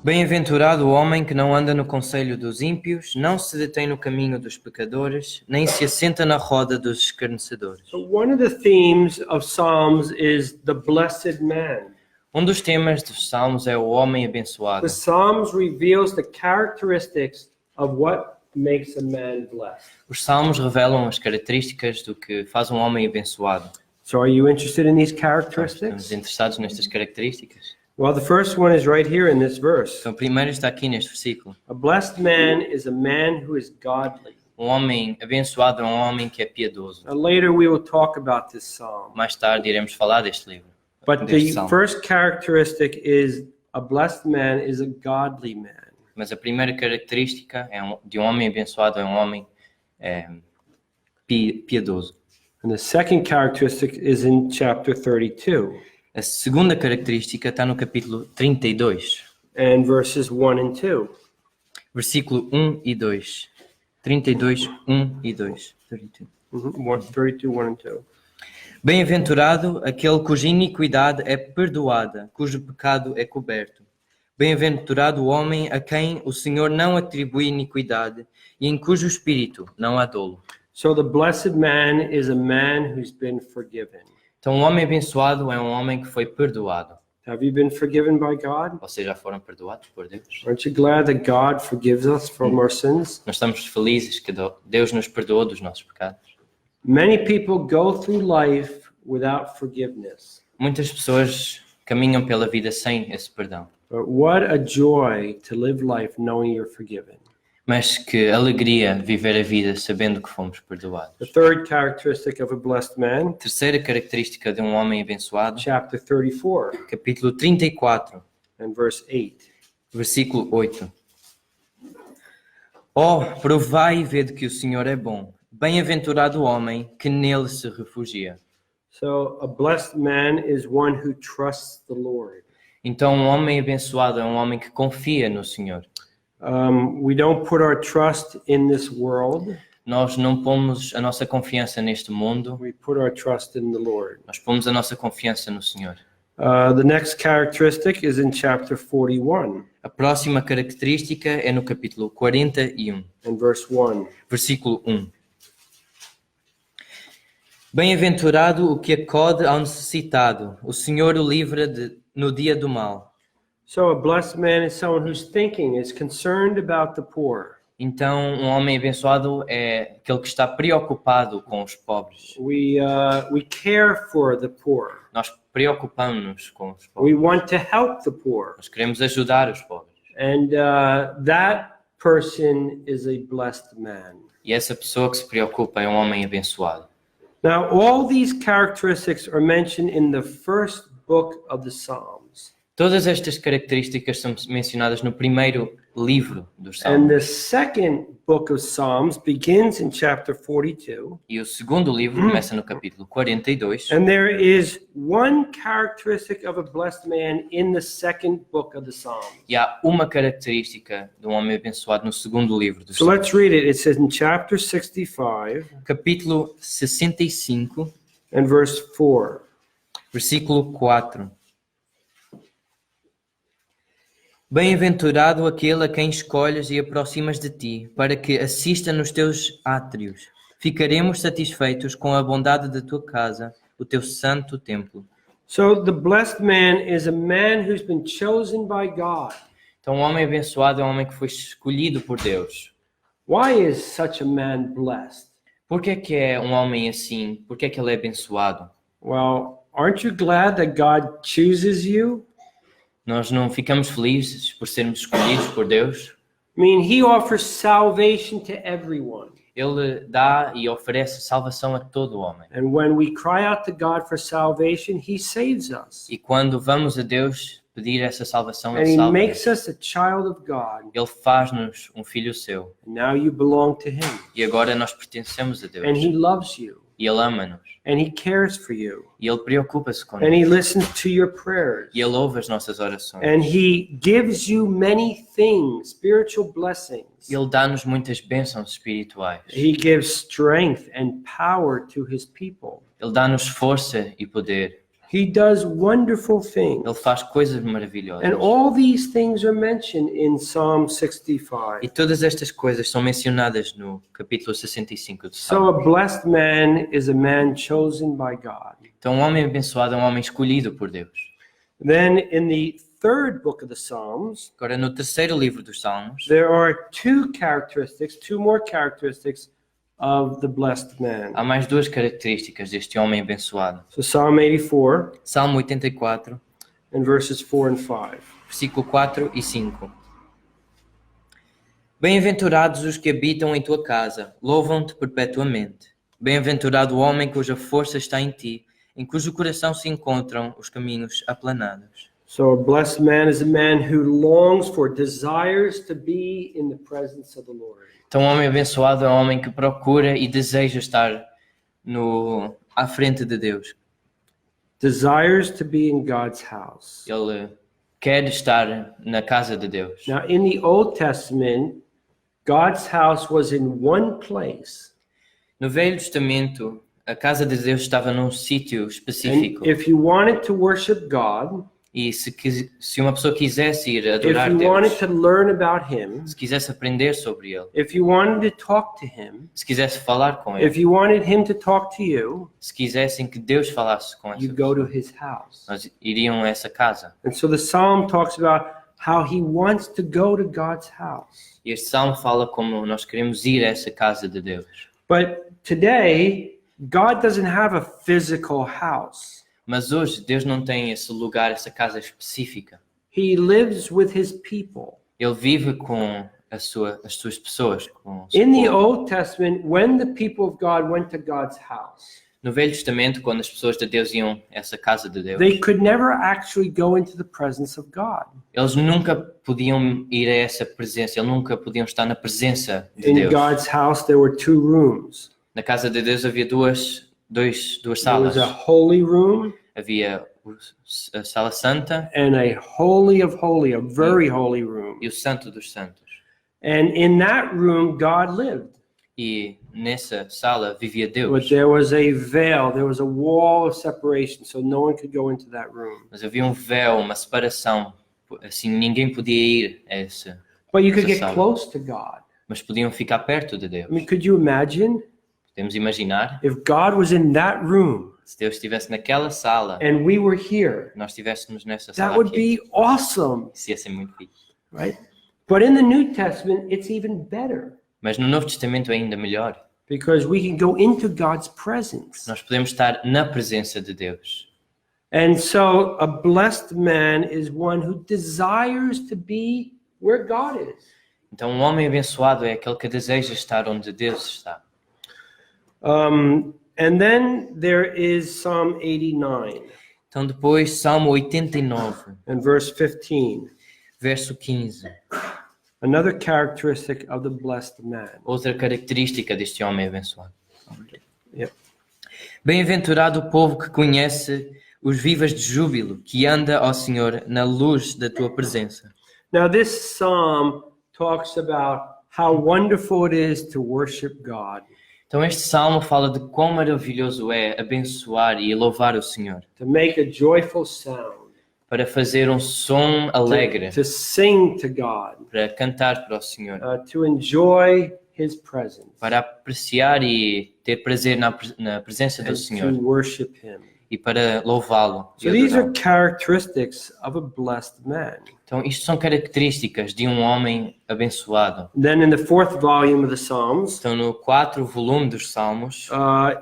Bem-aventurado o homem que não anda no conselho dos ímpios, não se detém no caminho dos pecadores, nem se assenta na roda dos escarnecedores. So one of the themes of Psalms is the blessed man. Um dos temas dos Salmos é o homem abençoado. The Psalms reveals the characteristics of what makes a man blessed. Os Salmos revelam as características do que faz um homem abençoado. So are you interested in these Estamos characteristics? interessados nestas características? Well, the first one is right here in this verse. Então, primeiro está aqui neste versículo. A blessed man is a man who is godly. Um homem abençoado é um homem que é piedoso. Now, later we will talk about this psalm. Mais tarde iremos falar deste livro. But deste the salmo. first characteristic is a blessed man is a godly man. Mas a primeira característica de um homem abençoado é um homem piedoso. And the second characteristic is in chapter 32 A segunda característica está no capítulo 32, and verses 1 and 2. versículo 1 e 2. 32, 1 e 2. 32. 32, 1 and 2. Bem-aventurado aquele cuja iniquidade é perdoada, cujo pecado é coberto. Bem-aventurado o homem a quem o Senhor não atribui iniquidade e em cujo espírito não há dolo. So the blessed man is a man who's been forgiven. Então, um homem abençoado é um homem que foi perdoado. Have you been forgiven by God? Vocês já foram perdoados por Deus? Aren't you glad that God forgives us from our sins? Nós estamos felizes que Deus nos perdoou dos nossos pecados. Many people go through life without forgiveness. Muitas pessoas caminham pela vida sem esse perdão. But what a joy to live life knowing you're forgiven. Mas que alegria viver a vida sabendo que fomos perdoados. The third characteristic of a blessed man, Terceira característica de um homem abençoado, chapter 34 capítulo 34, and verse 8. versículo 8. Oh, provai e vede que o Senhor é bom. Bem-aventurado o homem que nele se refugia. So a blessed man is one who trusts the Lord. Então, um homem abençoado é um homem que confia no Senhor. We don't put our trust in this world. Nós não pomos a nossa confiança neste mundo, We put our trust in the Lord. nós pomos a nossa confiança no Senhor. The next characteristic is in chapter 41 A próxima característica é no capítulo 41, and verse 1. versículo 1. Bem-aventurado o que acode ao necessitado, o Senhor o livra no dia do mal. So a blessed man is someone whose thinking is concerned about the poor. Então, um homem abençoado é aquele que está preocupado com os pobres. We care for the poor. Nós preocupamos-nos com os We pobres. want to help the poor. Nós queremos ajudar os pobres. And that person is a blessed man. E essa pessoa que se preocupa é um homem abençoado. Now, all these characteristics are mentioned in the first book of the Psalms. Todas estas características são mencionadas no primeiro livro dos And Salmos. the second book of Psalms begins in chapter 42. E o segundo livro começa no capítulo 42. And there is one characteristic of a blessed man in the second book of the Psalms. E há uma característica de um homem abençoado no segundo livro dos So Salmos. let's read it. It says in chapter 65 Capítulo 65, and verse 4. versículo 4. Bem-aventurado aquele a quem escolhes e aproximas de ti, para que assista nos teus átrios. Ficaremos satisfeitos com a bondade da tua casa, o teu santo templo. So the blessed man is a man who's been chosen by God. Então, um homem abençoado é um homem que foi escolhido por Deus. Why is such a man blessed? Por que é que é um homem assim? Por que é que ele é abençoado? Well, aren't you glad that God chooses you? Nós não ficamos felizes por sermos escolhidos por Deus? I mean, he offers salvation to everyone. Ele dá e oferece salvação a todo homem. And when we cry out to God for salvation, he saves us. E quando vamos a Deus pedir essa salvação, And Ele he salva-nos. makes us a child of God. Ele faz-nos um filho seu. And now you belong to him. E agora nós pertencemos a And Deus. he loves you. E Ele ama-nos. And he cares for you. E Ele preocupa-se And connosco. he listens to your prayers. E Ele ouve as nossas orações. And he gives you many things, spiritual blessings. Ele dá-nos muitas bênçãos espirituais. He gives strength and power to his people. Ele dá-nos força e poder. He does wonderful things. Ele faz coisas And maravilhosas. all these things are mentioned in Psalm E 65. todas estas coisas são mencionadas no capítulo 65 do So Salmo. a blessed man is a man chosen by God. Então, um homem abençoado é um homem escolhido por Deus. Then in the third book of the Psalms, Agora, no terceiro livro dos Salmos, there are two more characteristics of the blessed man. há mais duas características deste homem abençoado. So Psalm 84 Salmo 84, and verses 4 and 5. versículo 4 e 5. Bem-aventurados os que habitam em tua casa, louvam-te perpetuamente. Bem-aventurado o homem cuja força está em ti, em cujo coração se encontram os caminhos aplanados. So a blessed man is a man who longs for, desires to be in the presence of the Lord. Então, um homem abençoado é um homem que procura e deseja estar à frente de Deus. Desires to be in God's house. Ele quer estar na casa de Deus. Now in the Old Testament, God's house was in one place. No Velho Testamento, a casa de Deus estava num sítio específico. And if you wanted to worship God, E se uma pessoa quisesse ir if adorar you wanted Deus, to learn about Him, se quisesse aprender sobre Ele, if you wanted to talk to Him, se quisesse falar com if Ele, you wanted Him to talk to you, se quisessem que Deus falasse com essa you go to pessoa, His house. nós iriam a essa casa. And so the Psalm talks about how He wants to go to God's house. E este salmo fala como nós queremos ir a essa casa de Deus. But today, God doesn't have a physical house. Mas hoje Deus não tem esse lugar, essa casa específica. He lives with His people. Ele vive com as suas pessoas. Com o seu In the povo. Old Testament, when the people of God went to God's house, No Velho Testamento, quando as pessoas de Deus iam a essa casa de Deus, they could never actually go into the presence of God. eles nunca podiam ir a essa presença, eles nunca podiam estar na presença de In Deus. God's house, there were two rooms. Na casa de Deus havia duas There salas. was a holy room Havia a Sala Santa and a holy of holy, a very holy room. e o Santo dos Santos. And in that room, God lived. E nessa sala vivia But Deus. there was a veil, there was a wall of separation, so no one could go into that room. Mas havia um véu, uma separação. Assim, ninguém podia ir a essa. But you could Essa get sala. close to God. Mas podiam ficar perto de Deus. I mean, could you imagine Podemos imaginar if God was in that room se Deus estivesse naquela sala, and we were here? nós estivéssemos nessa That sala would aqui. be awesome, Isso ia ser muito fixe. right? But in the New Testament, it's even better Mas no Novo Testamento é ainda melhor. because we can go into God's presence. Nós podemos estar na presença de Deus. And so a blessed man is one who desires to be where God is. Então, um homem abençoado é aquele que deseja estar onde Deus está. And then there is Psalm 89 Então, depois, Salmo 89, and verse 15. verso 15. Another characteristic of the blessed man. Outra característica deste homem abençoado. Yep. Bem-aventurado o povo que conhece os vivas de júbilo, que anda, ó Senhor, na luz da tua presença. Now this psalm talks about how wonderful it is to worship God, Então, este salmo fala de quão maravilhoso é abençoar e louvar o Senhor, to make a joyful sound, para fazer um som alegre, to sing to God, para cantar para o Senhor, to enjoy His presence, para apreciar e ter prazer na presença do and Senhor to worship Him. e para louvá-lo. e So these are adorá-lo. characteristics of a blessed man. Então, isto são características de um homem abençoado. Then in the fourth volume of the Psalms, Então, no 4 volume dos Salmos,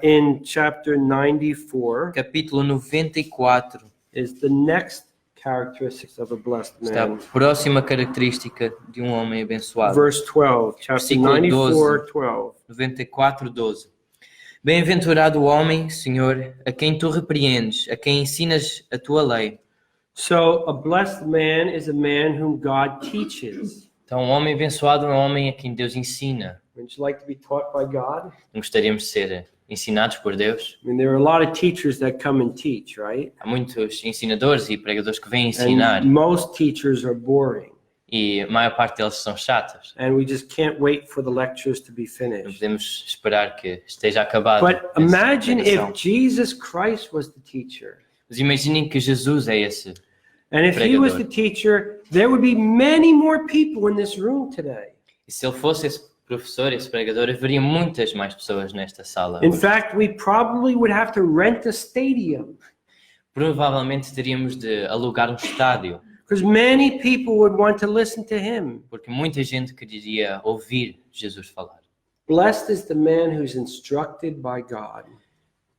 in chapter 94, capítulo 94, is the next characteristics of a blessed está a man. próxima característica de um homem abençoado. Verse 12, chapter Versículo 94, 12. 94, 12. Bem-aventurado o homem, Senhor, a quem tu repreendes, a quem ensinas a tua lei. So a blessed man is a man whom God teaches. Então, um homem abençoado é um homem a quem Deus ensina. Would you like to be taught by God? Não gostaríamos de ser ensinados por Deus? I mean, there are a lot of teachers that come and teach, right? Há muitos ensinadores e pregadores que vêm ensinar And most teachers are boring. e a maior parte deles são chatos. And we just can't wait for the lectures to be Não finished. podemos esperar que esteja acabado. But essa imagine pregação. if Jesus Christ was the teacher. Mas imaginem que Jesus é esse. And if he was the teacher, there would be many more people in this room today. E se ele fosse esse professor, esse pregador, haveria muitas mais pessoas nesta sala. In hoje. fact, we probably would have to rent a stadium Provavelmente teríamos de alugar um estádio, because many people would want to listen to him. porque muita gente queria ouvir Jesus falar. Blessed is the man who's instructed by God.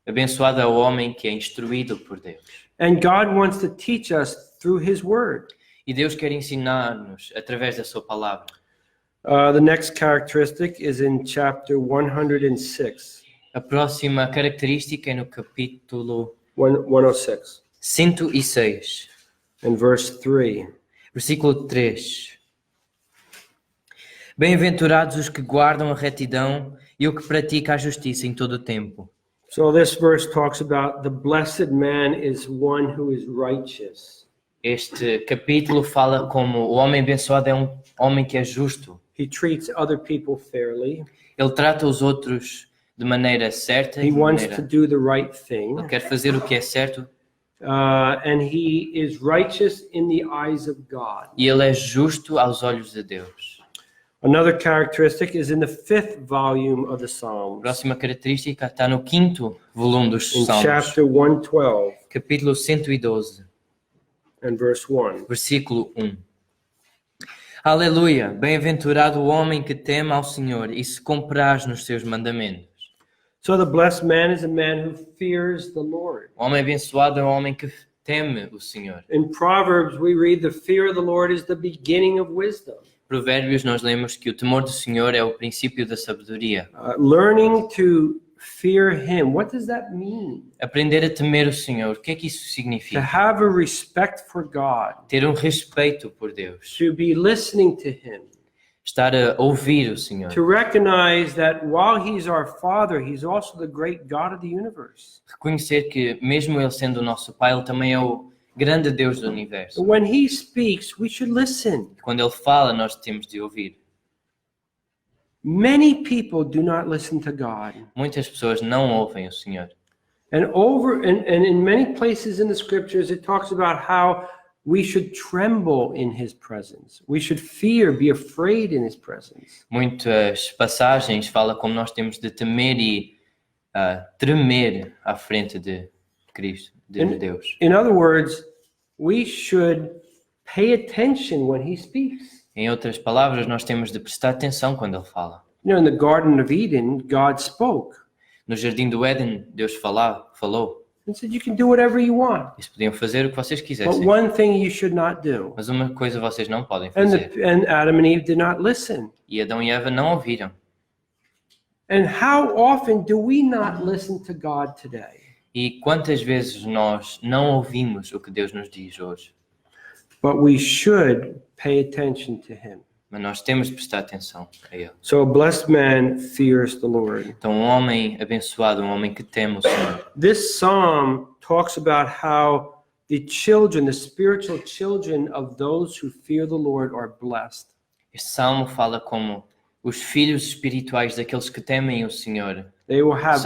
Abençoado é o homem que é instruído por Deus. And God wants to teach us through his word. E Deus quer ensinar-nos através da sua palavra. The next characteristic is in chapter 106. A próxima característica é no capítulo 106 106, and verse 3. versículo 3. Bem-aventurados os que guardam a retidão e o que pratica a justiça em todo o tempo. So this verse talks about the blessed man is one who is righteous. Este capítulo fala como o homem abençoado é um homem que é justo. He treats other people fairly. Ele trata os outros de maneira certa. He wants to do the right thing. Ele quer fazer o que é certo. And he is righteous in the eyes of God. E ele é justo aos olhos de Deus. Another characteristic is in the 5th volume of the A Psalms, próxima característica está no 5º volume dos in Salmos, chapter 112 capítulo 112, and verse 1. versículo 1. Aleluia! Bem-aventurado o homem que teme ao Senhor e se compraz nos seus mandamentos. So the blessed man is a man who fears the Lord. O homem abençoado é um homem que teme o Senhor. In Proverbs, we read the fear of the Lord is the beginning of wisdom. Provérbios nós lemos que o temor do Senhor é o princípio da sabedoria. Learning to fear him, what does that mean? Aprender a temer o Senhor, o que é que isso To significa? have a respect for God, Ter um respeito por Deus, to be listening to him, estar a ouvir o Senhor, to recognize that while he's our Father, he's also the great God of the universe. reconhecer que mesmo Ele sendo o nosso Pai, Ele também é o grande Deus do universo. When he speaks, we should listen. Quando Ele fala, nós temos de ouvir. Many people do not listen to God. Muitas pessoas não ouvem o Senhor. And in many places in the scriptures, it talks about how we should tremble in his presence. We should fear, be afraid in his presence. Muitas passagens falam como nós temos de temer e tremer à frente de Cristo, de Deus. In other words, we should pay attention when he speaks. Em outras palavras, nós temos de prestar atenção quando Ele fala. You know, in the Garden of Eden, God spoke No Jardim do Éden, Deus falou. and said, you can do whatever you want. Eles podiam fazer o que vocês But quisessem. one thing you should not do. Mas uma coisa vocês não podem And, fazer. and Adam and Eve did not listen. E Adão e Eva não ouviram. And how often do we not listen to God today? E quantas vezes nós não ouvimos o que Deus nos diz hoje? But we should pay attention to him. Mas nós temos de prestar atenção a Ele. So a blessed man fears the Lord. Então, um homem abençoado, um homem que teme o Senhor. This psalm talks about how the children, the spiritual children of those who fear the Lord are blessed. Este salmo fala como os filhos espirituais daqueles que temem o Senhor They will have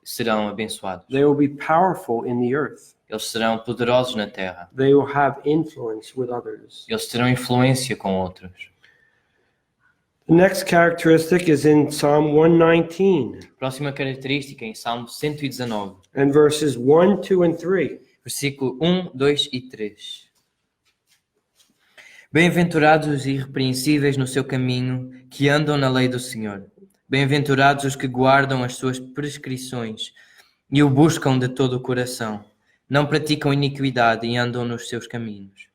serão abençoados. they will be powerful in the earth. Eles serão poderosos na terra. They will have influence with others. Eles terão influência com outros. The next characteristic is in Psalm 119 Próxima característica em Salmo 119, and verses 1, 2, and 3. versículo 1, 2 e 3. Bem-aventurados os irrepreensíveis no seu caminho, que andam na lei do Senhor. Bem-aventurados os que guardam as suas prescrições e o buscam de todo o coração. Não praticam iniquidade e andam nos seus caminhos.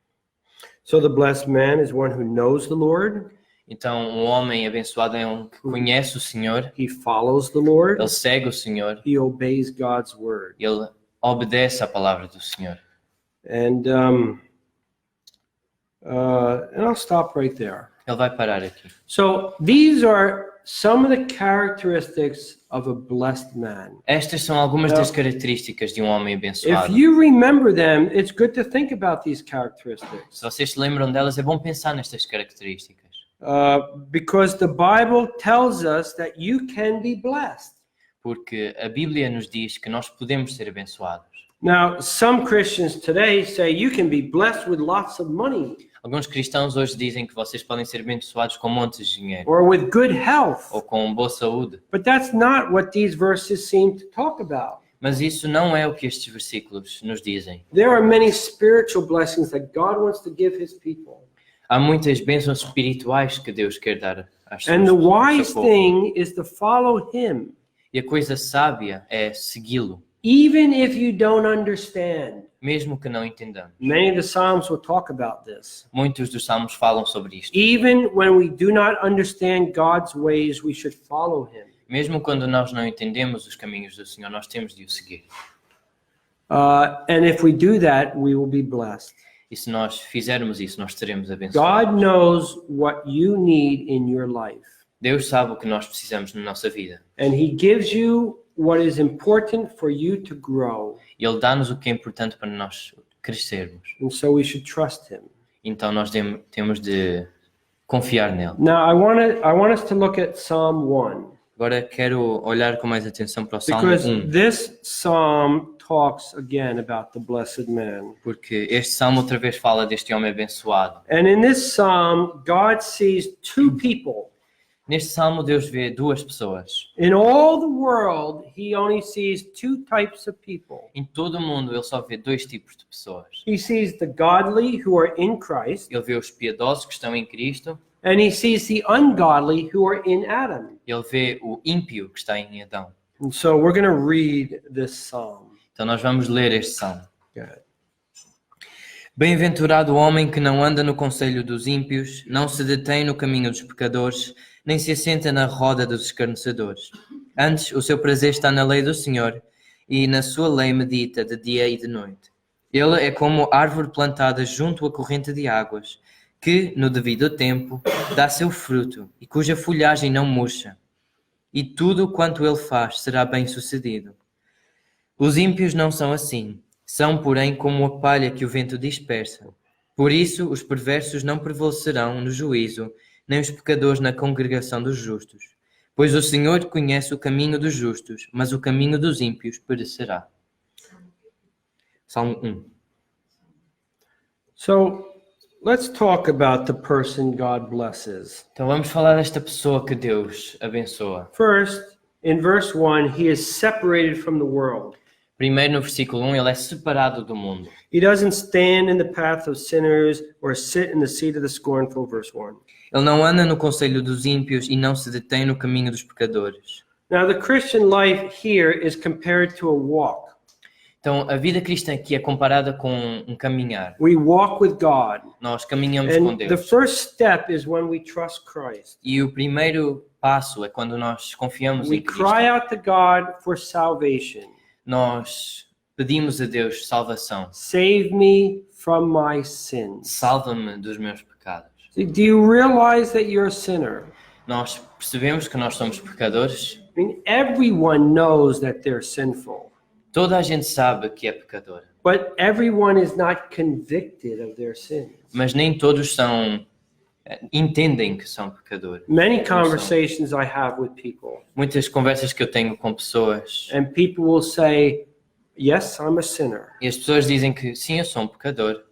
So the blessed man is one who knows the Lord. Então, um homem abençoado é um que conhece o Senhor, He follows the Lord. ele segue o Senhor, He obeys God's word. ele obedece à palavra do Senhor. And I'll stop right there. Ele vai parar aqui. So these are some of the characteristics of a blessed man. Estas são algumas das características de um homem If abençoado. you remember them, it's good to think about these characteristics. Se vocês se lembram delas, é bom pensar nestas características. Because the Bible tells us that you can be blessed. Porque a Bíblia nos diz que nós podemos ser abençoados. Now, some Christians today say you can be blessed with lots of money Alguns cristãos hoje dizem que vocês podem ser abençoados com montes de dinheiro or with good health. ou com boa saúde. But that's not what these verses seem to talk about. Mas isso não é o que estes versículos nos dizem. There are many spiritual blessings that God wants to give his people. Há muitas bênçãos espirituais que Deus quer dar às And the pessoas. wise thing is to follow him, E a coisa sábia é segui-lo, even if you don't understand. mesmo que não entendamos. Many of the Psalms will talk about this. Muitos dos salmos falam sobre isto. Even when we do not understand God's ways, we should follow him. Mesmo quando nós não entendemos os caminhos do Senhor, nós temos de o seguir. And if we do that, we will be blessed. E se nós fizermos isso, nós seremos abençoados. God knows what you need in your life. Deus sabe o que nós precisamos na nossa vida. And he gives you what is important for you to grow. E Ele dá-nos o que é importante para nós crescermos. And so we should trust him. Então nós temos de confiar nele. Now, I want us to look at Psalm 1. Agora quero olhar com mais atenção para o Salmo Because 1, this psalm talks again about the blessed man. porque este salmo outra vez fala deste homem abençoado. And in this psalm, God sees two people. Neste salmo Deus vê duas pessoas. In all the world, he only sees two types of people. Em todo o mundo ele só vê dois tipos de pessoas. He sees the godly who are in Christ, Ele vê os piedosos que estão em Cristo, and he sees the ungodly who are in Adam. ele vê o ímpio que está em Adão. And so we're going to read this psalm. Então nós vamos ler este salmo. Good. Bem-aventurado o homem que não anda no conselho dos ímpios, não se detém no caminho dos pecadores, nem se assenta na roda dos escarnecedores. Antes, o seu prazer está na lei do Senhor, e na sua lei medita de dia e de noite. Ele é como árvore plantada junto à corrente de águas, que, no devido tempo, dá seu fruto, e cuja folhagem não murcha. E tudo quanto ele faz será bem-sucedido. Os ímpios não são assim. São, porém, como a palha que o vento dispersa. Por isso, os perversos não prevalecerão no juízo, nem os pecadores na congregação dos justos. Pois o Senhor conhece o caminho dos justos, mas o caminho dos ímpios perecerá. Salmo 1. So let's talk about the person God blesses. Então vamos falar desta pessoa que Deus abençoa. First, in verse 1, he is separated from the world. Primeiro, no versículo 1, ele é separado do mundo. He doesn't stand in the path of sinners or sit in the seat of the scornful, verse 1. Ele não anda no conselho dos ímpios e não se detém no caminho dos pecadores. Now, the Christian life here is compared to a walk. Então, a vida cristã aqui é comparada com um caminhar. We walk with God. Nós caminhamos com And the Deus. first step is when we trust Christ. E o primeiro passo é quando nós confiamos We em Cristo. cry out to God for salvation. Nós pedimos a Deus salvação. Save me from my sins. Salva-me dos meus pecados. Do you realize that you're a sinner? Nós percebemos que nós somos pecadores. I mean, everyone knows that they're sinful, Toda a gente sabe que é pecador. but everyone is not convicted of their sins. Mas nem todos entendem que são pecadores. Many conversations I have with people, Muitas conversas que eu tenho com pessoas and people will say, yes, I'm a sinner. e as pessoas dizem que sim, eu sou um pecador,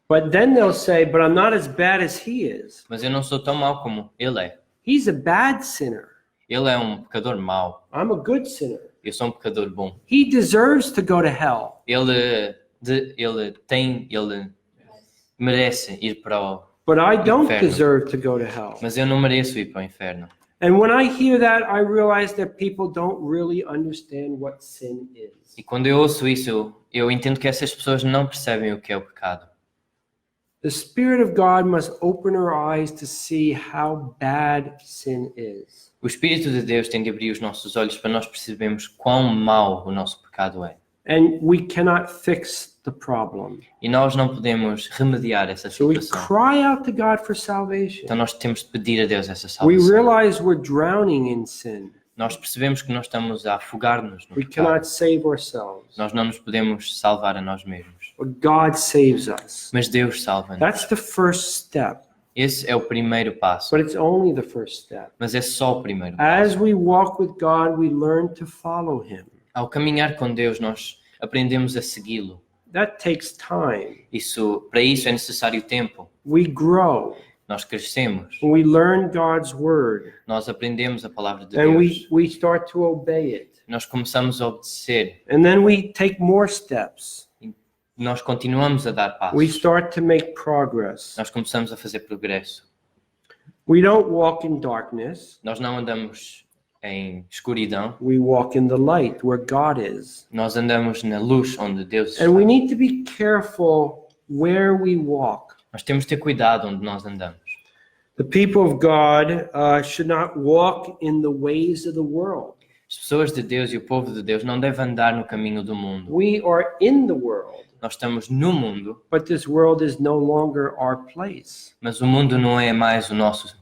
But then they'll say, but I'm not as bad as he is. mas eu não sou tão mau como ele é. He's a bad sinner. Ele é um pecador mau. I'm a good sinner. Eu sou um pecador bom. He deserves to go to hell. Ele merece ir para o... But I don't Inferno. deserve to go to hell. Mas eu não mereço ir para o inferno. And when I hear that, I realize that people don't really understand what sin is. E quando eu ouço isso, eu entendo que essas pessoas não percebem o que é o pecado. The Spirit of God must open our eyes to see how bad sin is. O Espírito de Deus tem de abrir os nossos olhos para nós percebermos quão mau o nosso pecado é. And we cannot fix the problem. E nós não podemos remediar essa So we situação. cry out to God for salvation. Então nós temos de pedir a Deus essa We salvação. realize we're drowning in sin. Nós percebemos que nós estamos a afogar-nos no We pecado. cannot save ourselves. Nós não nos podemos salvar a nós mesmos. But God saves us. Mas Deus salva-nos. That's the first step. Esse é o primeiro passo. But it's only the first step. Mas é só o primeiro passo. As we walk with God, we learn to follow Him. Ao caminhar com Deus, nós aprendemos a segui-lo. That takes time. Para isso é necessário tempo. We grow. Nós crescemos, We learn God's word. nós aprendemos a palavra de And Deus, we start to obey it. nós começamos a obedecer, And then we take more steps. nós continuamos a dar We passos, start to make progress. nós começamos a fazer progresso. We don't walk in darkness. Nós não andamos em escuridão, We walk in the light where God is. nós andamos na luz onde Deus está. And we need to be careful where we walk. Nós temos de ter cuidado onde nós andamos. The people of God should not walk in the ways of the world. As pessoas de Deus e o povo de Deus não devem andar no caminho do mundo. We are in the world, Nós estamos no mundo, but this world is no longer our place. mas o mundo não é mais o nossa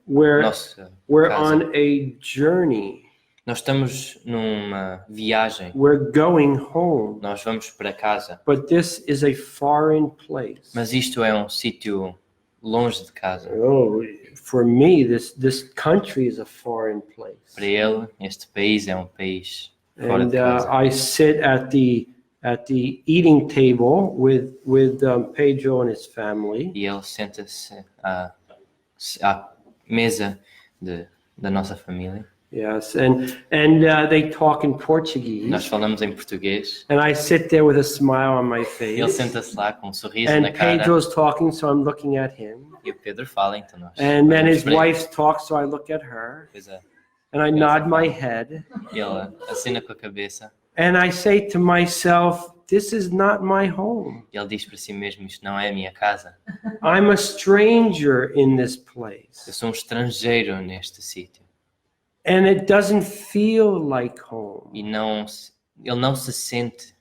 We're casa. on a journey. Nós estamos numa viagem, We're going home, nós vamos para casa, but this is a foreign place. mas isto é um sítio longe de casa. Oh, for me, this country is a foreign place. Para ele, este país é um país fora And de casa. I sit at the eating table with Pedro and his family. E ele senta-se à mesa da nossa família. Yes, and they talk in Portuguese. Nós falamos em português. And I sit there with a smile on my face. Ele senta-se lá com um sorriso And na cara. Pedro's talking, so I'm looking at him. E o Pedro fala, então nós And then olhamos his para ele. wife talks, so I look at her. Pois é. And I nod my head. E ele acena com a cabeça. And I say to myself, this is not my home. E ele diz para si mesmo, isto não é a minha casa. I'm a stranger in this Eu place. sou um estrangeiro neste sítio. And it doesn't feel like home. E ele não se sente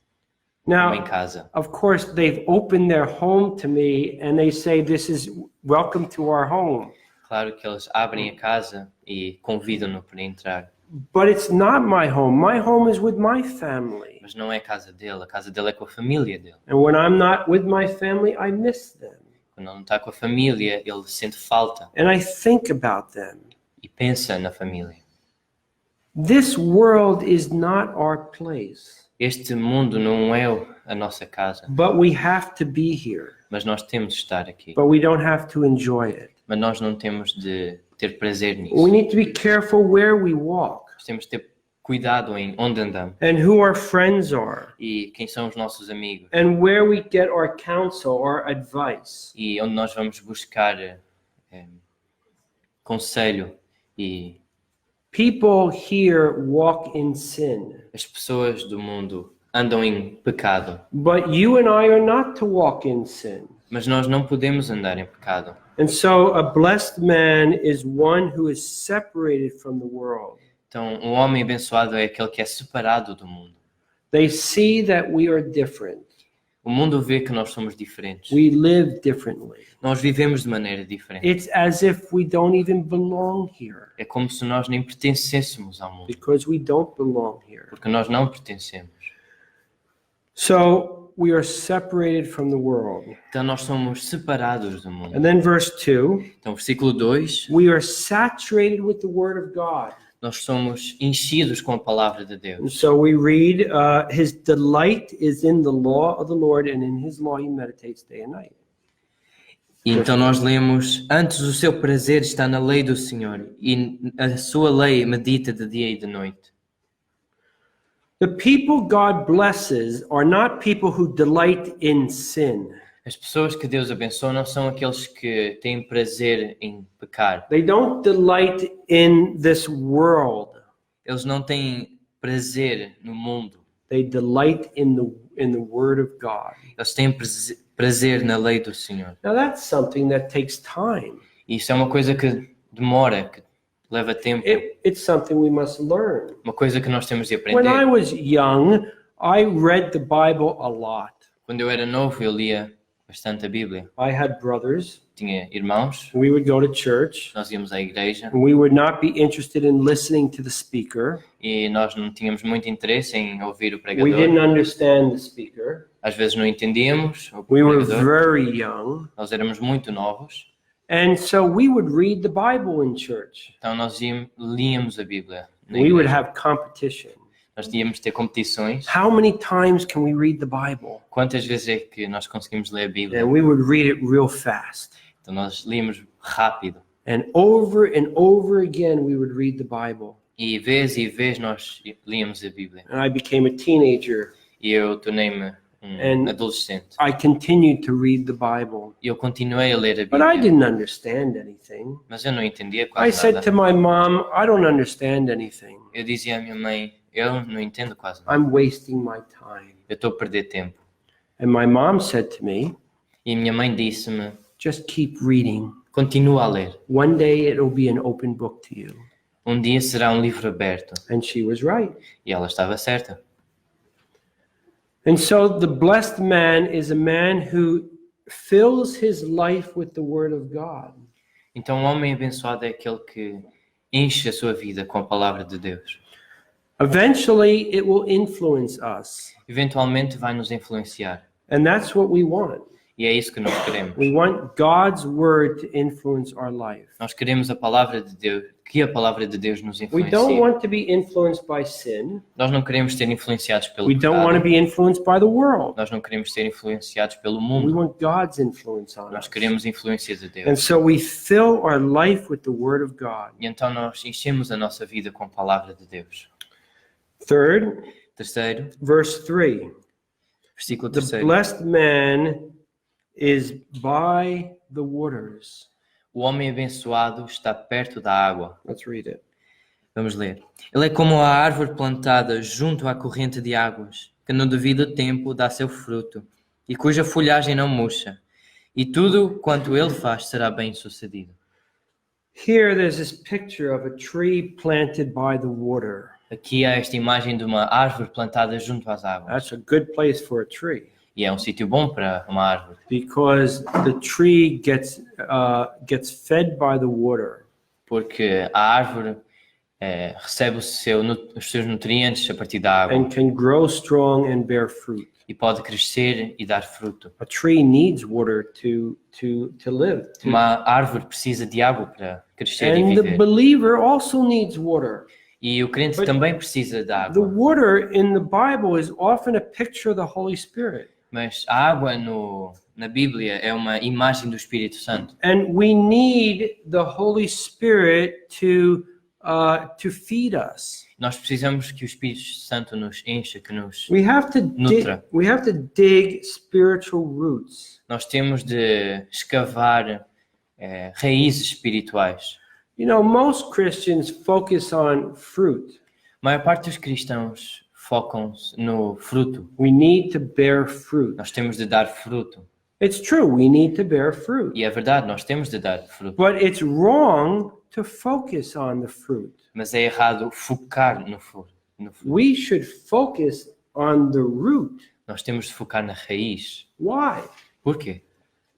como em Now, casa. of course, they've opened their home to me and they say, this is welcome to our home. Claro que eles abrem a casa e convidam-no para entrar. But it's not my home. My home is with my family. Mas não é a casa dele é com a família dele. And when I'm not with my family, I miss them. Quando ele não está com a família, ele sente falta And I think about them. e pensa na família. This world is not our place, Este mundo não é a nossa casa, but we have to be here. mas nós temos de estar aqui. But we don't have to enjoy it. Mas nós não temos de ter prazer We nisso. need to be careful where we walk Nós temos de ter cuidado em onde andamos and who our friends are e quem são os nossos amigos and where we get our counsel or advice. e onde nós vamos buscar conselho. E People here walk in sin, as pessoas do mundo andam em pecado, but you and I are not to walk in sin. mas nós não podemos andar em pecado. And so a blessed man is one who is separated from the world. Então, um homem abençoado é aquele que é separado do mundo. They see that we are different. O mundo vê que nós somos diferentes. We live differently. Nós vivemos de maneira diferente. It's as if we don't even belong here É como se nós nem pertencêssemos ao mundo, because we don't belong here. porque nós não pertencemos. So we are separated from the world. Então, nós somos separados do mundo. And then verse 2, Então, versículo 2, we are saturated with the word of God. nós somos enchidos com a palavra de And Deus. so we read, his delight is in the law of the Lord, and in his law he meditates day and night. E então nós lemos, antes o seu prazer está na lei do Senhor, e a sua lei medita de dia e de noite. The people God blesses are not people who delight in sin. As pessoas que Deus abençoa não são aqueles que têm prazer em pecar. They don't delight in this world. Eles não têm prazer no mundo. They delight in the word of God. Eles têm prazer na lei do Senhor. Now that's something that takes time. E isso é uma coisa que demora, que leva tempo. It's something we must learn. Uma coisa que nós temos de When I aprender. was young, I read the Bible a lot. Quando eu era novo, eu lia bastante a Bíblia. I had brothers. Tinha irmãos, We would go to church. nós íamos à igreja And we would not be interested in listening to the speaker. e nós não tínhamos muito interesse em ouvir o We pregador. didn't understand the speaker. Às vezes não entendíamos o We were pregador. very young. Nós éramos muito novos, And so we would read the Bible in church. então nós líamos a Bíblia. na We would igreja. have competition. Nós íamos ter competições. How many times can we read the Bible? Quantas vezes é que nós conseguimos ler a Bíblia? And we would read it real fast. Então nós líamos rápido. And over again, we would read the Bible. E vez nós líamos a Bíblia. And I became a teenager. E eu tornei-me adolescente. I continued to read the Bible. E eu continuei a ler a But I Bíblia. didn't understand anything. Mas eu não entendia I quase said nada. to my mom, I don't understand anything. Eu dizia à minha mãe, eu não entendo quase nada. I'm wasting my time. Eu estou a perder tempo. And my mom said to me, E a minha mãe disse-me, just keep reading. continua a ler. One day it'll be an open book to you. Um dia será um livro aberto. And she was right. E ela estava certa. And so the blessed man is a man who fills his life with the word of God. Então o homem abençoado é aquele que enche a sua vida com a palavra de Deus. Eventually it will influence us. Eventualmente vai nos influenciar. And that's what we want. E é isso que nós queremos. We want God's word to influence our life. Nós queremos a palavra de Deus, que a palavra de Deus nos We don't influencie. want to be influenced by sin. Nós não queremos ser influenciados pelo We don't want to pecado. be influenced by the world. Nós não queremos ser influenciados pelo We mundo. want God's influence on Nós us. queremos influência de And Deus. so we fill our life with the word of God. E então nós enchemos a nossa vida com a palavra de Deus. Third, Terceiro, verse 3. versículo The terceiro. blessed man is by the waters. O homem abençoado está perto da água. Let's read it. Vamos ler. Ele é como a árvore plantada junto à corrente de águas, que no devido tempo dá seu fruto, e cuja folhagem não murcha. E tudo quanto ele faz será bem sucedido. Here there's this picture of a tree planted by the water. Aqui há esta imagem de uma árvore plantada junto às águas. That's a good place for a tree E é um sítio bom para uma árvore, because the tree gets fed by the water. porque a árvore recebe os seus nutrientes a partir da água And can grow strong and bear fruit. e pode crescer e dar fruto. A tree needs water to live. Uma árvore precisa de água para crescer e And the viver. believer also needs water. E o crente But também precisa de The água. water in the Bible is often a picture of the Holy Spirit. Mas a água na Bíblia é uma imagem do Espírito Santo. And we need the Holy Spirit to feed us. Nós precisamos que o Espírito Santo nos encha, que nos... We have to Nutra. dig spiritual roots. Nós temos de escavar raízes espirituais. You know, most Christians focus on fruit. A maior parte dos cristãos focam-se no fruto. We need to bear fruit. Nós temos de dar fruto. It's true, we need to bear fruit. E é verdade, nós temos de dar fruto. But it's wrong to focus on the fruit. Mas é errado focar no fruto. We should focus on the root. Nós temos de focar na raiz. Why? Por quê?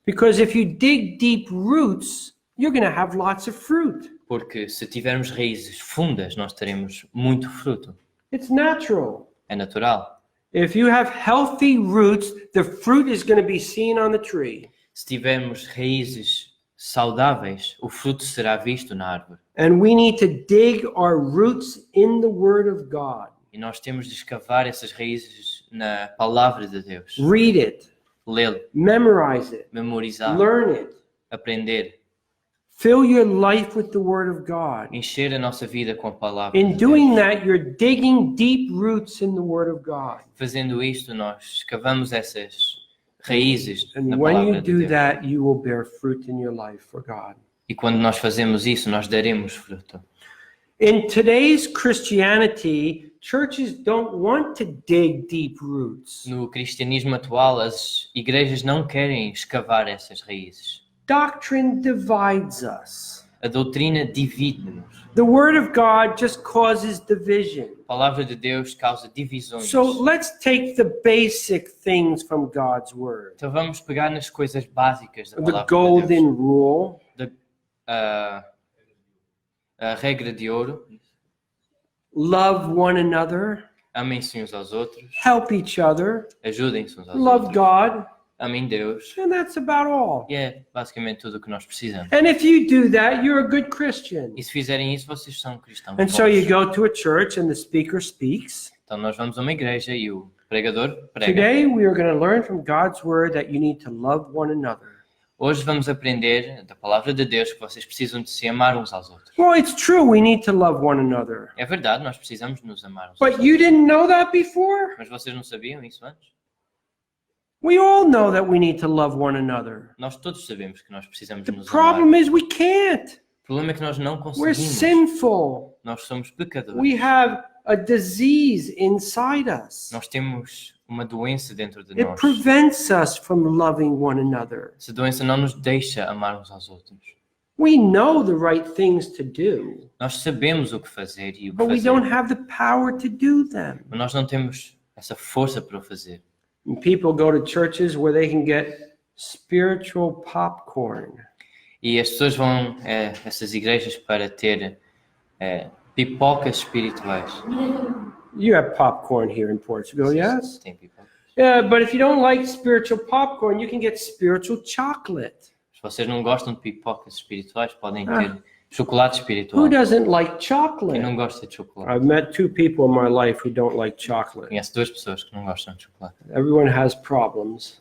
Because if you dig deep roots, you're going to have lots of fruit. Porque se tivermos raízes fundas, nós teremos muito fruto. It's natural. É natural. If you have healthy roots, the fruit is going to be seen on the tree. Se tivermos raízes saudáveis, o fruto será visto na árvore. And we need to dig our roots in the Word of God. E nós temos de escavar essas raízes na palavra de Deus. Read it, Lê-lo, memorize it, memorizar, learn it. aprender, Fill your life with the Word of God. encher a nossa vida com a palavra In de doing Deus. that, you're digging deep roots in the Word of God. Fazendo isto, nós escavamos essas raízes na And when palavra you de do Deus. that, you will bear fruit in your life for God. E quando nós fazemos isso, nós daremos fruto. In today's Christianity, churches don't want to dig deep roots. No cristianismo atual, as igrejas não querem escavar essas raízes. Doctrine divides us. A doutrina divide-nos. The Word of God just causes division. A palavra de Deus causa divisões. So let's take the basic things from God's Word. Então vamos pegar nas coisas básicas da The palavra de golden Deus. rule, A regra de ouro. love one another, Amem-se uns aos outros. help each other, Ajudem-se uns aos love outros. God, Amém Deus. and that's about all. E é basicamente tudo o que nós precisamos. And if you do that, you're a good Christian. E se fizerem isso, vocês são cristãos And so bons. you go to a church and the speaker speaks, Então nós vamos a uma igreja e o pregador prega. Today we are going to learn from God's word that you need to love one another. Hoje vamos aprender da palavra de Deus que vocês precisam de se amar uns aos outros. Well, it's true we need to love one another. É verdade, nós precisamos de nos amar uns aos But you didn't know that before? outros. Mas vocês não sabiam isso antes? We all know that we need to love one another. Nós todos sabemos que nós precisamos The de nos amar. problem is we can't. O problema é que nós não We're conseguimos. sinful. Nós somos pecadores. We have a disease inside us. Nós temos uma doença dentro de It nós. prevents us from loving one another. Essa doença não nos deixa amar uns aos outros. We know the right things to do, Nós sabemos o que fazer e o que but we fazer, don't have the power to do them. mas nós não temos essa força para o fazer. And people go to churches where they can get spiritual popcorn. E as pessoas vão a essas igrejas para ter pipocas espirituais. You have popcorn here in Portugal, yes? Tem pipocas. Yeah, but if you don't like spiritual popcorn, you can get spiritual chocolate. Se vocês não gostam de pipocas espirituais, podem ter chocolate espiritual. Who doesn't like Quem chocolate? não gosta de chocolate? I've met two people in my life who don't like chocolate. Conheço duas pessoas que não gostam de chocolate. Everyone has problems.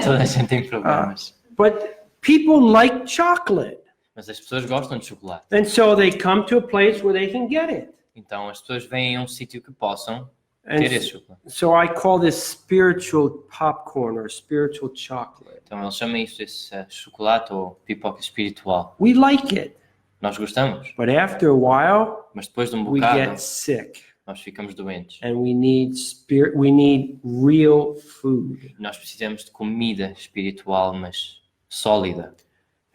Toda a gente tem problemas. But people like chocolate. Mas as pessoas gostam de chocolate. And so they come to a place where they can get it. Então as pessoas vêm a um sítio que possam And ter esse chocolate. so I call this spiritual popcorn or spiritual chocolate. Então eles chamam isso esse chocolate ou pipoca espiritual. We like it, Nós gostamos, but after a while, mas depois de um we bocado get sick nós ficamos doentes. and we need real food. Nós precisamos de comida espiritual, mas sólida.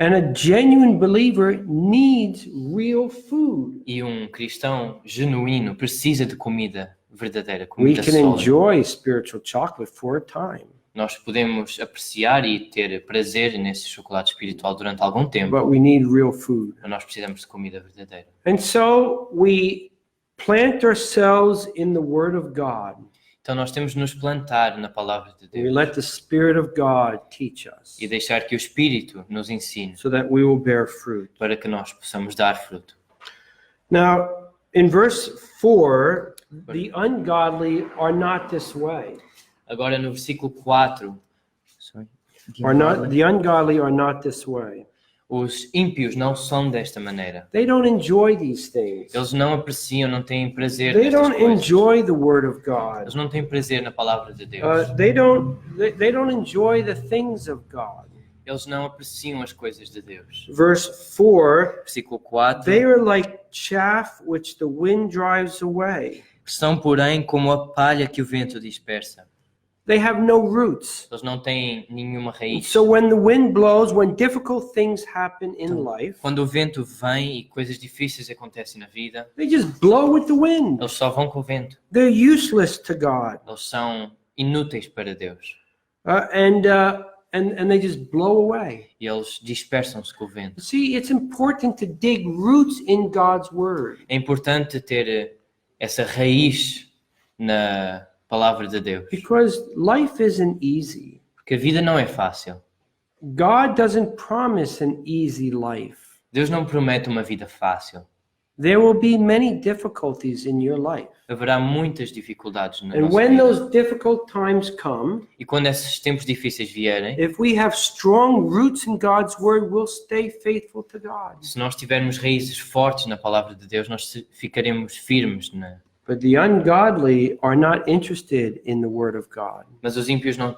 And a genuine believer needs real food. E um cristão genuíno precisa de comida verdadeira, We comida can sólida. enjoy spiritual chocolate for a time, Nós podemos apreciar e ter prazer nesse chocolate espiritual durante algum tempo, but we need real food. mas nós precisamos de comida verdadeira. And so we plant ourselves in the Word of God. Então nós temos de nos plantar na palavra de We Deus let the Spirit of God teach us e deixar que o Espírito nos ensine so that we will bear fruit. para que nós possamos dar fruto. Now, in verse 4, the ungodly are not this way. Agora no versículo 4, The ungodly are not this way. os ímpios não são desta maneira. They don't enjoy these things. Eles não apreciam, não têm prazer They nestas don't coisas. enjoy the Word of God. Eles não têm prazer na palavra de Deus. They don't enjoy the things of God. Eles não apreciam as coisas de Deus. Verse 4, Versículo 4. they are like chaff which the wind drives away. São, porém, como a palha que o vento dispersa. They have no roots. Eles não têm nenhuma raiz. So when the wind blows, when difficult things happen in life, Quando o vento vem e coisas difíceis acontecem na vida, they just blow with the wind. eles só vão com o vento. They're useless to God. Eles são inúteis para Deus. And they just blow away. E eles dispersam-se com o vento. See, it's important to dig roots in God's Word. É importante ter essa raiz na palavra de Deus. Because life isn't easy. Porque a vida não é fácil. God doesn't promise an easy life. Deus não promete uma vida fácil. There will be many difficulties in your life. Haverá muitas dificuldades na And nossa when vida. those difficult times come, E quando esses tempos difíceis vierem, if we have strong roots in God's Word, we'll stay faithful to God. se nós tivermos raízes fortes na palavra de Deus, nós ficaremos firmes na. But the ungodly are not interested in the Word of God. Mas os ímpios não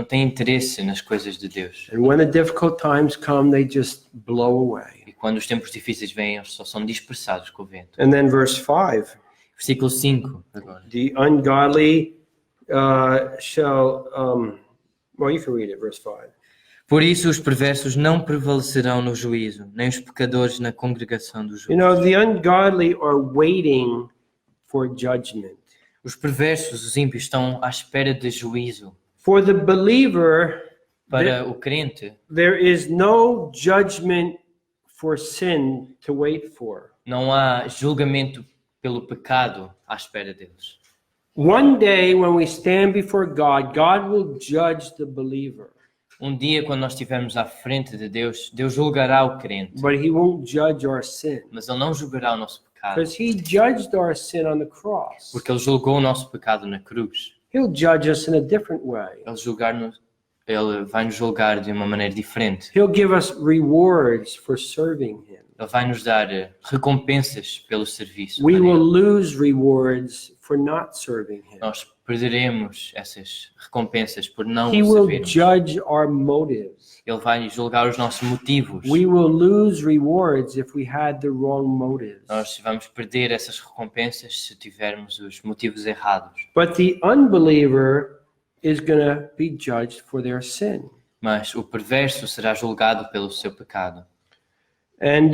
têm interesse nas coisas de Deus. And when the difficult times come, they just blow away. E quando os tempos difíceis vêm, eles só são dispersados com o vento. And then verse 5, Versículo 5 agora. the ungodly shall, well, you can read it, verse 5. Por isso os perversos não prevalecerão no juízo, nem os pecadores na congregação do You juízo. know, the ungodly are waiting for judgment. Os perversos, os ímpios, estão à espera de juízo. For the believer, Para o crente, there is no judgment for sin to wait for. não há julgamento pelo pecado à espera deles. One day when we stand before God, God will judge the believer, Um dia, quando nós estivermos à frente de Deus, Deus julgará o crente, but he won't judge our sin. mas Ele não julgará o nosso pecado. pecado. because he judged our sin on the cross. Porque Ele julgou o nosso pecado na cruz. He'll judge us in a different way. Ele vai nos julgar de uma maneira diferente. He'll give us rewards for serving him. Ele vai nos dar recompensas pelo serviço. We para will Ele. lose rewards for not serving him. Nós perderemos essas recompensas por não He o will servirmos. judge our motives. Ele vai julgar os nossos motivos. We will lose rewards if we had the wrong motives. Nós vamos perder essas recompensas se tivermos os motivos errados. But the unbeliever is going to be judged for their sin. Mas o perverso será julgado pelo seu pecado. And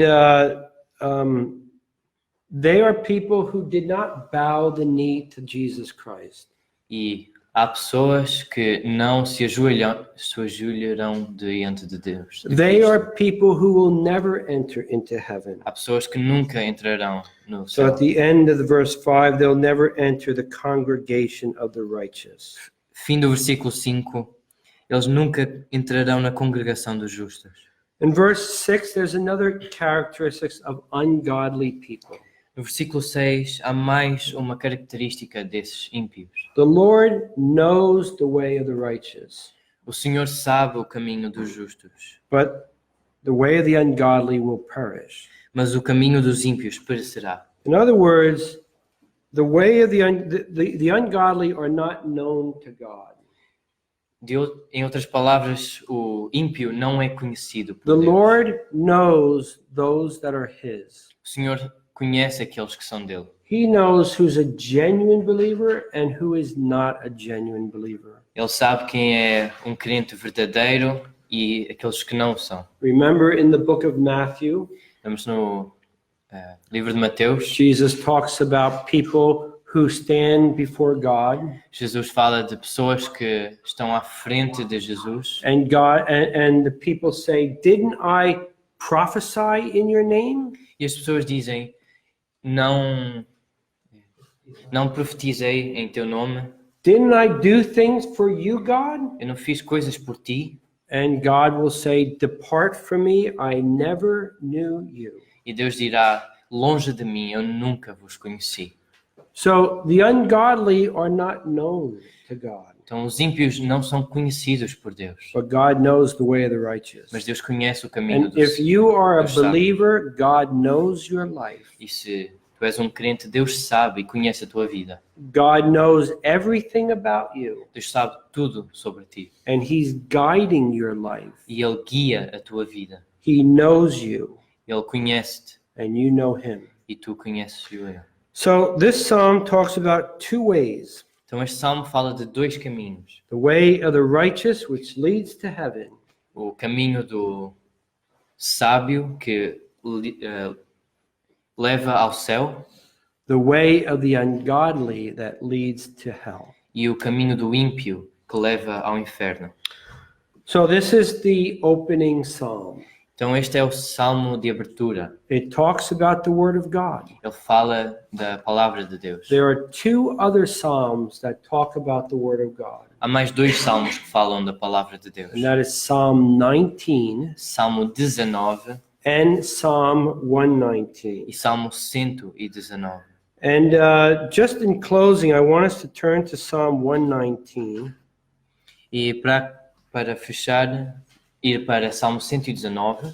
they are people who did not bow the knee to Jesus Christ. E há pessoas que não se ajoelharão diante de Deus. de They Cristo. are people who will never enter into heaven. Há pessoas que nunca entrarão no So céu. at the end of the verse 5, they'll never enter the congregation of the righteous. Fim do versículo 5. Eles nunca entrarão na congregação dos justos. In verse 6, there's another characteristic of ungodly people. No versículo 6, há mais uma característica desses ímpios. The Lord knows the way of the righteous, O Senhor sabe o caminho dos justos, but the way of the ungodly will perish. mas o caminho dos ímpios perecerá. In other words, the way of the ungodly are not known to God. Em outras palavras, o ímpio não é conhecido The por Deus. Lord knows those that are His. O Senhor conhece aqueles que são dele. He knows who's a genuine believer and who is not a genuine believer. Ele sabe quem é um crente verdadeiro e aqueles que não são. Remember in the book of Matthew, Estamos no livro de Mateus. Jesus talks about people who stand before God, Jesus fala de pessoas que estão à frente de Jesus and God and the people say, "Didn't I prophesy in your name? e as pessoas dizem: não profetizei em teu nome, Didn't I do things for you, God?" eu não fiz coisas por ti. And God will say, "Depart from me, I never knew you." E Deus dirá: longe de mim, eu nunca vos conheci. So the ungodly are not known to God, Então os ímpios não são conhecidos por Deus, but God knows the way of the righteous. mas Deus conhece o caminho And do if you are a Deus sabe. believer, God knows your life. E se tu és um crente, Deus sabe e conhece a tua vida. God knows everything about you, Deus sabe tudo sobre ti and He's guiding your life. e Ele guia a tua vida. He knows you, Ele conhece-te and you know Him. e tu conheces Ele. So this psalm talks about two ways. Então este salmo fala de dois caminhos. The way of the righteous, which leads to heaven, O caminho do sábio que leva ao céu the way of the ungodly that leads to hell. e o caminho do ímpio que leva ao inferno. So this is the opening psalm. Então este é o salmo de abertura. It talks about the word of God. Ele fala da palavra de Deus. There are two other psalms that talk about the word of God. Há mais dois salmos que falam da palavra de Deus. And that is Psalm 19 Salmo 19 and Psalm 119. e Salmo 119. And just in closing, I want us to turn to Psalm 119. E para fechar, ir para Salmo 119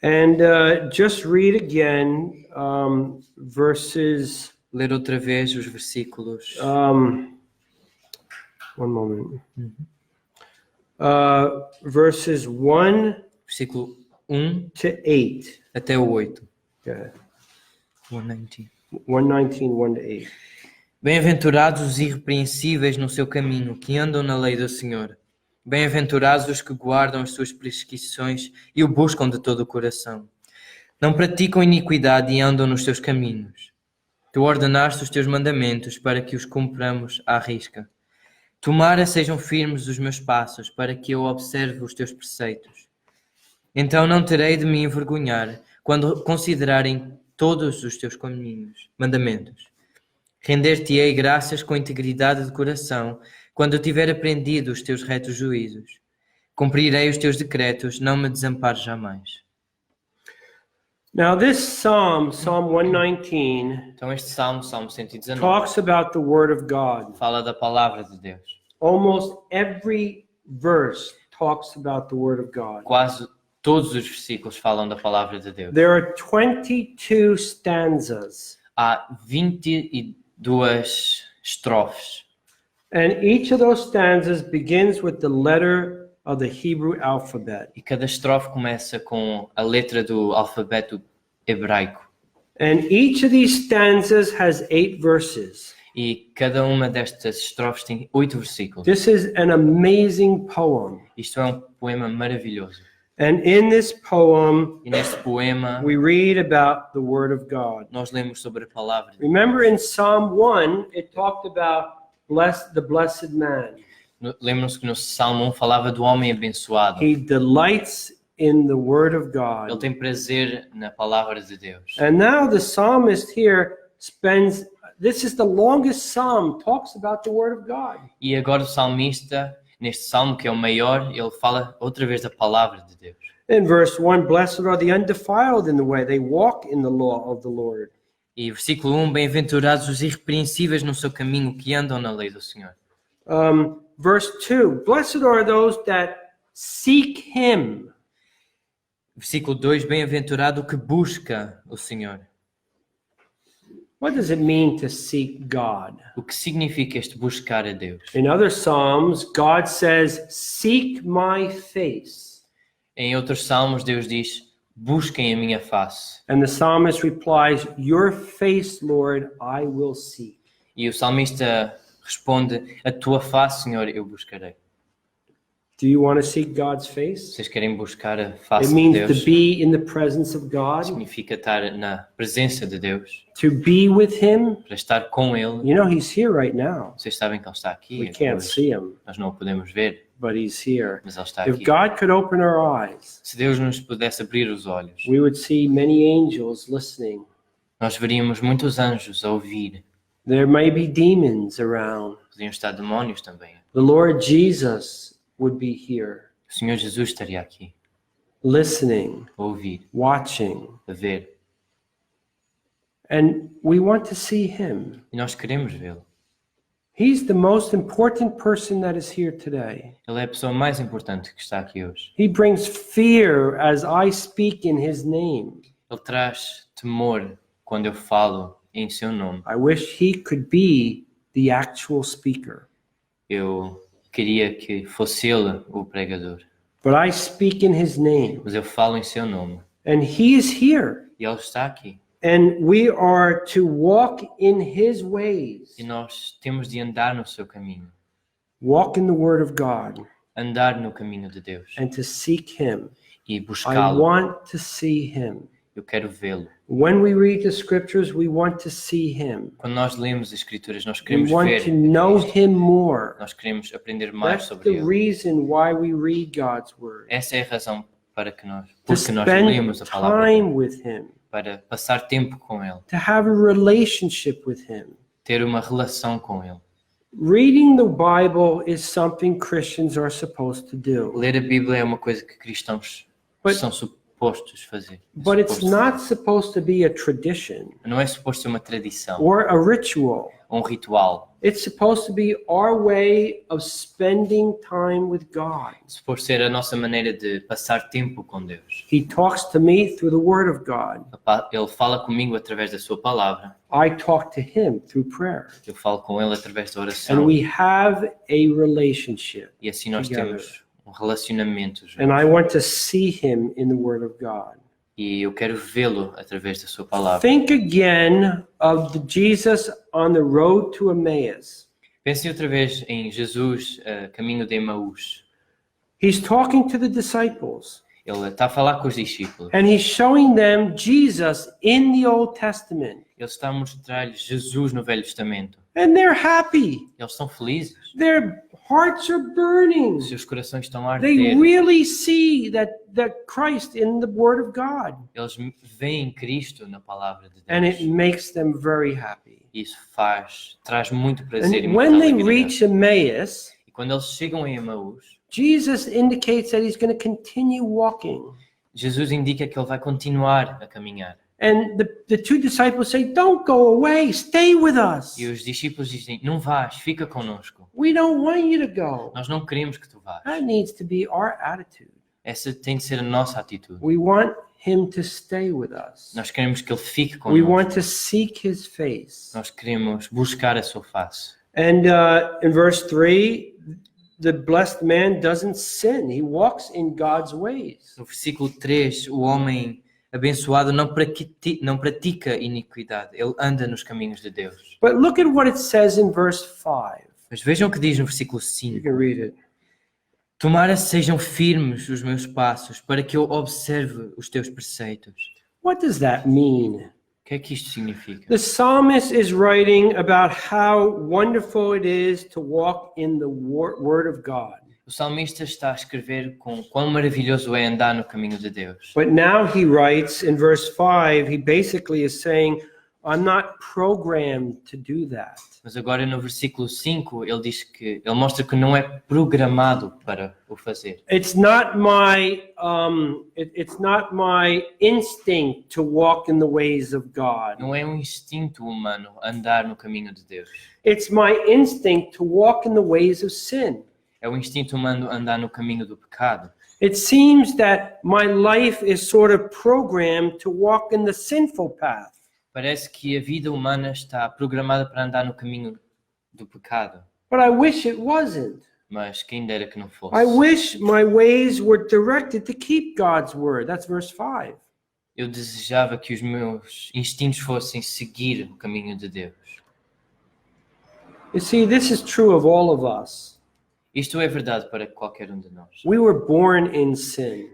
and just read again verses. ler outra vez os versículos. One moment. Verses 1 Versículo 1 to 8. até o 8. Yeah. 119. 119, 1 to 8. Bem-aventurados os irrepreensíveis no seu caminho, que andam na lei do Senhor. Bem-aventurados os que guardam as suas prescrições e o buscam de todo o coração. Não praticam iniquidade e andam nos seus caminhos. Tu ordenaste os teus mandamentos para que os cumpramos à risca. Tomara sejam firmes os meus passos, para que eu observe os teus preceitos. Então não terei de me envergonhar, quando considerarem todos os teus mandamentos. Render-te-ei graças com integridade de coração, quando eu tiver aprendido os teus retos juízos. Cumprirei os teus decretos, não me desampares jamais. Now this Psalm 119, Então este Salmo, Salmo 119, talks about the Word of God. fala da palavra de Deus. Almost every verse talks about the Word of God. Quase todos os versículos falam da palavra de Deus. There are 22 stanzas, Há 22 estrofes. and each of those stanzas begins with the letter of the Hebrew alphabet. E cada estrofe começa com a letra do alfabeto hebraico. And each of these stanzas has 8 verses. E cada uma destas estrofes tem 8 versículos. This is an amazing poem. Isto é um poema maravilhoso. And in this poem, E neste poema we read about the Word of God. nós lemos sobre a palavra de Deus. Remember in Psalm 1, it talked about the blessed man. Lembram-se que no Salmo 1 falava do homem abençoado. He delights in the Word of Ele God. tem prazer na palavra de Deus. And now the psalmist here this is the longest psalm, talks about the Word of God. E agora o salmista, neste salmo que é o maior, ele fala outra vez da palavra de Deus. In verse 1, blessed are the undefiled in the way, they walk in the law of the Lord. E versículo 1, bem-aventurados os irrepreensíveis no seu caminho, que andam na lei do Senhor. Verse 2, blessed are those that seek Him. Versículo 2, bem-aventurado o que busca o Senhor. What does it mean to seek God? O que significa este buscar a Deus? In other Psalms, God says, seek my face. Em outros salmos, Deus diz, busquem a minha face. And the psalmist replies, your face, Lord, I will seek. E o salmista responde, a tua face, Senhor, eu buscarei. Do you want to seek God's face? Vocês querem buscar a It face de means Deus? to be in the presence of God, Significa estar na presença de Deus, to be with Him. para estar com Ele. You know, He's here right now. Vocês sabem que Ele está aqui. We can't hoje. see Him, Nós não o podemos ver, but He's here. mas Ele está If aqui. God could open our eyes, Se Deus nos pudesse abrir os olhos, we would see many angels listening. nós veríamos muitos anjos a ouvir. There may be demons around. Podiam estar demónios também. The Lord Jesus would be here, O Senhor Jesus estaria aqui, listening, a ouvir, watching. a ver. And we want to see Him. E nós queremos vê-lo. He's the most important person that is here today. Ele é a pessoa mais importante que está aqui hoje. He brings fear as I speak in His name. Ele traz temor quando eu falo em seu nome. I wish He could be the actual speaker. Eu queria que fosse ele o pregador, But I speak in His name. mas eu falo em seu nome. And He is here. E ele está aqui. And we are to walk in His ways. E nós temos de andar no seu caminho. Walk in the Word of God. Andar no caminho de Deus. And to seek Him. E I buscá-lo. want to see Him. Eu quero vê-lo. When we read the scriptures, we want to see Him. Quando nós lemos as Escrituras, nós We queremos want ver to know Cristo. Him more. Nós queremos aprender mais That's sobre the ele. reason why we read God's Word. Essa é a razão para que nós, To porque nós spend lemos a palavra time dele, with Him. para passar tempo com ele, To have a relationship with Him. ter uma relação com ele. Reading the Bible is something Christians are supposed to do. Ler a Bíblia é uma coisa que cristãos But- são supostos fazer. But it's Suposto not supposed to be a tradition fazer. Não é suposto ser uma tradição or a ritual. ou um ritual. It's supposed to be our way of spending time with God. É suposto ser a nossa maneira de passar tempo com Deus. He talks to me through the Word of God. Ele fala comigo através da sua palavra. I talk to Him through prayer. Eu falo com ele através da And oração. we have a relationship. E assim nós together. temos um relacionamento juntos. And I want to see Him in the Word of God. E eu quero vê-lo através da sua palavra. Think again of Jesus on the road to Emmaus. Pensem outra vez em Jesus, caminho de Emaús. He's talking to the disciples Ele está a falar com os discípulos. and he's showing them Jesus in the Old Testament. Ele está a mostrar-lhes Jesus no Velho Testamento. And they're happy. Eles estão felizes. Their hearts are burning. Os seus corações estão a They arder. really see that Christ in the Word of God. Eles veem Cristo na palavra de And it Deus. makes them very happy. Isso traz muito prazer e And muita when they alegria. reach Emmaus, E quando eles chegam em Emaús, Jesus indicates that he's going to continue walking. Jesus indica que ele vai continuar a caminhar. And the two disciples say, don't go away, stay with us. E os discípulos dizem, não vás, fica conosco. We don't want you to go. Nós não queremos que tu vás. That needs to be our attitude. Essa tem de ser a nossa atitude. We want him to stay with us. Nós queremos que ele fique We conosco. want to seek his face. Nós queremos buscar a sua face. And in verse 3, the blessed man doesn't sin. He walks in God's ways. No versículo 3, o homem abençoado não pratica iniquidade. Ele anda nos caminhos de Deus. But look at what it says in verse 5. Mas vejam o que diz no versículo You 5. can read it. Tomara sejam firmes os meus passos, para que eu observe os teus preceitos. What does that mean? O que é que isto significa? The psalmist is writing about how wonderful it is to walk in the word of God. O salmista está a escrever com quão maravilhoso é andar no caminho de Deus. But now he writes in verse 5, he basically is saying, I'm not programmed to do that. Mas agora no versículo 5, ele mostra que não é programado para o fazer. It's not my instinct to walk in the ways of God. Não é um instinto humano andar no caminho de Deus. It's my instinct to walk in the ways of sin. É o instinto humano andar no caminho do pecado. It seems that my life is sort of programmed to walk in the sinful path. Parece que a vida humana está programada para andar no caminho do pecado. But I wish it wasn't. Mas quem dera que não fosse. I wish my ways were directed to keep God's word. That's verse 5. Eu desejava que os meus instintos fossem seguir o caminho de Deus. You see, this is true of all of us. Isto é verdade para qualquer um de nós. We were born in sin.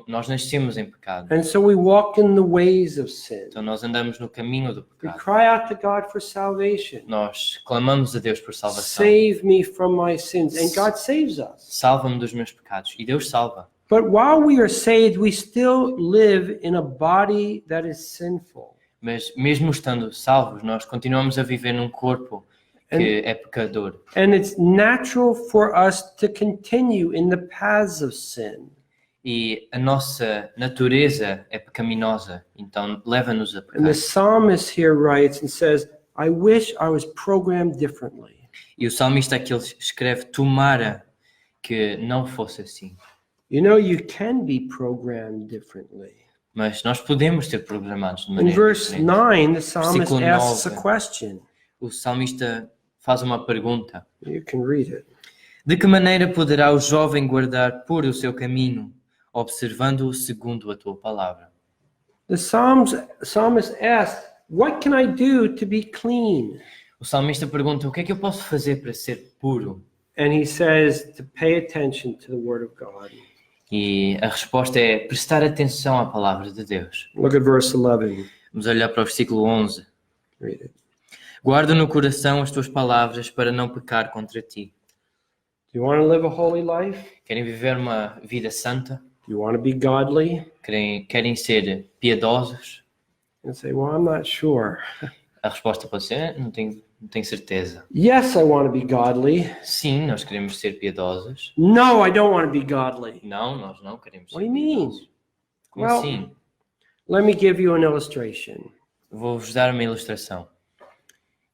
Nós nascemos em pecado. And so we walk in the ways of sin. Então nós andamos no caminho do We pecado. cry out to God for salvation. Nós clamamos a Deus por salvação. Save me from my sins. And God saves us. Salva-me dos meus pecados. E Deus salva. But while we are saved, we still live in a body that is sinful. Mas mesmo estando salvos, nós continuamos a viver num corpo que é pecador. And it's natural for us to continue in the paths of sin. E a nossa natureza é pecaminosa, então leva-nos a And pecar. the psalmist here writes and says, I wish I was programmed differently. E o salmista aqui ele escreve, tomara que não fosse assim. You know, you can be programmed differently. Mas nós podemos ser programados de In maneira verse diferente. 9, the psalmist Versículo asks a 9. question. O salmista faz uma pergunta. You can read it. De que maneira poderá o jovem guardar puro o seu caminho, observando-o segundo a tua palavra? The psalmist asks, what can I do to be clean? O salmista pergunta, o que é que eu posso fazer para ser puro? And he says to pay attention to the word of God. E a resposta é prestar atenção à palavra de Deus. Look at verse 11. Vamos olhar para o versículo 11. Read it. Guarda no coração as tuas palavras para não pecar contra ti. Do you want to live a holy life? Querem viver uma vida santa? Do you want to be godly? Querem ser piedosos? And say, well, I'm not sure. A resposta pode ser, não tenho certeza. Yes, I want to be godly. Sim, nós queremos ser piedosos. No, I don't want to be godly. Não, nós não queremos ser What do you mean? piedosos. Como Well- assim? Let me give you an illustration. Vou-vos dar uma ilustração.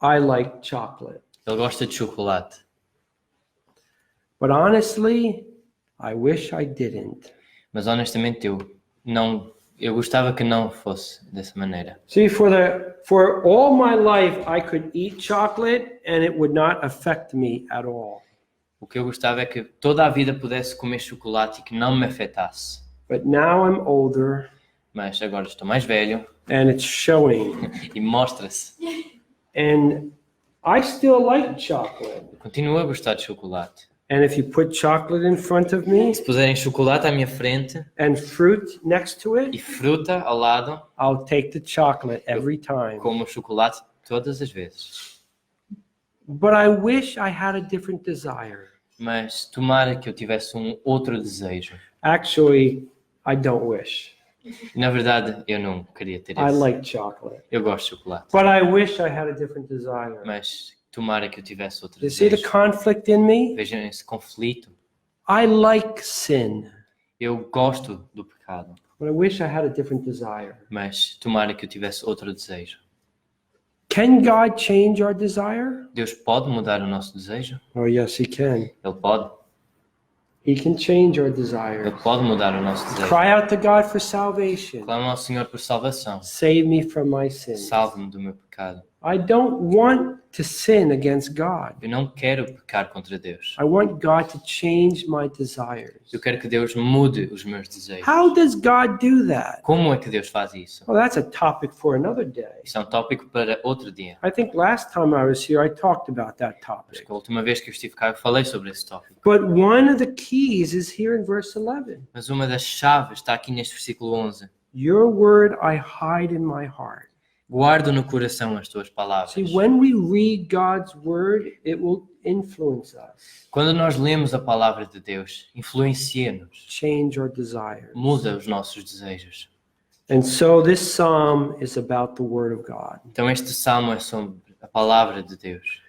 I like chocolate. Ele gosta de chocolate. But honestly, I wish I didn't. Mas honestamente eu gostava que não fosse dessa maneira. See, for all my life, I could eat chocolate and it would not affect me at all. O que eu gostava é que toda a vida pudesse comer chocolate e que não me afetasse. But now I'm older Mas agora estou mais velho and it's showing. e mostra-se. And I still like chocolate. Eu continuo a gostar de chocolate. And if you put chocolate in front of me Se puserem chocolate à minha frente and fruit next to e it, fruta ao lado, I'll take the chocolate every time. como chocolate todas as vezes. But I wish I had a different desire. Mas tomara que eu tivesse um outro desejo. Actually, I don't wish. Na verdade, eu não queria ter I esse. like chocolate. Eu gosto de chocolate. But I wish I had a different desire. Mas tomara que eu tivesse outro You see the desejo. conflict in me? Vejam esse conflito. I like sin. Eu gosto do pecado. But I wish I had a different desire. mas tomara que eu tivesse outro desejo. Can God change our desire? Deus pode mudar o nosso desejo? Oh, yes, He can. Ele pode. He can change our Ele desire. pode mudar o nosso desejo. Cry out to God for salvation. Clama ao Senhor por salvação. Save me from my sins. Salve-me do meu pecado. I don't want to sin against God. Eu não quero pecar contra Deus. I want God to change my desires. Eu quero que Deus mude os meus desejos. How does God do that? Como é que Deus faz isso? Well, that's a topic for another day. Isso é um tópico para outro dia. I think last time I was here, I talked about that Acho topic. que a última vez que eu estive cá eu falei sobre esse tópico. But one of the keys is here in verse 11. Mas uma das chaves está aqui neste versículo 11. Your word I hide in my heart. Guardo no coração as tuas palavras. See, when we read God's word, it will influence us, Quando nós lemos a palavra de Deus, influencia-nos, change our desires. muda os nossos desejos. And so this psalm is about the word of God. Então este salmo é sobre a palavra de Deus.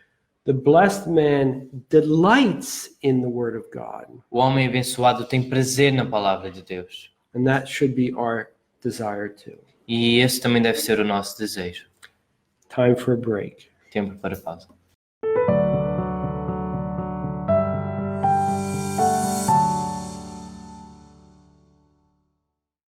The blessed man delights in the word of God, O homem abençoado tem prazer na palavra de Deus. and that should be our desire too. E esse também deve ser o nosso desejo. Time for a break. Tempo para pausa.